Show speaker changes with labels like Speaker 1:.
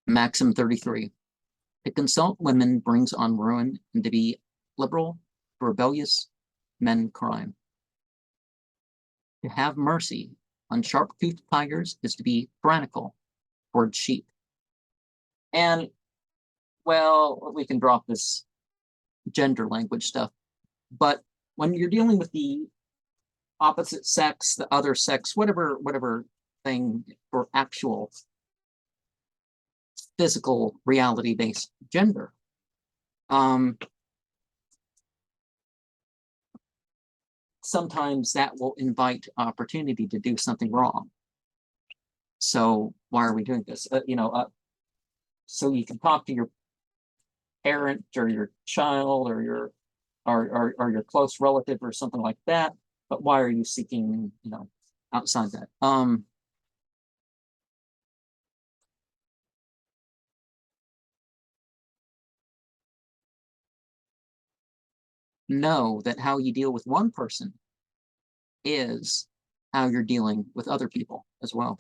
Speaker 1: Maxim 33. To consult women brings on ruin, and to be liberal, rebellious, men crime. To have mercy on sharp-toothed tigers is to be tyrannical toward sheep. And, well, we can drop this gender language stuff, but when you're dealing with the opposite sex, the other sex, whatever thing, or actual physical reality-based gender, sometimes that will invite opportunity to do something wrong. So why are we doing this? So you can talk to your parent or your child or your close relative or something like that, but why are you seeking, outside that? Know that how you deal with one person is how you're dealing with other people as well.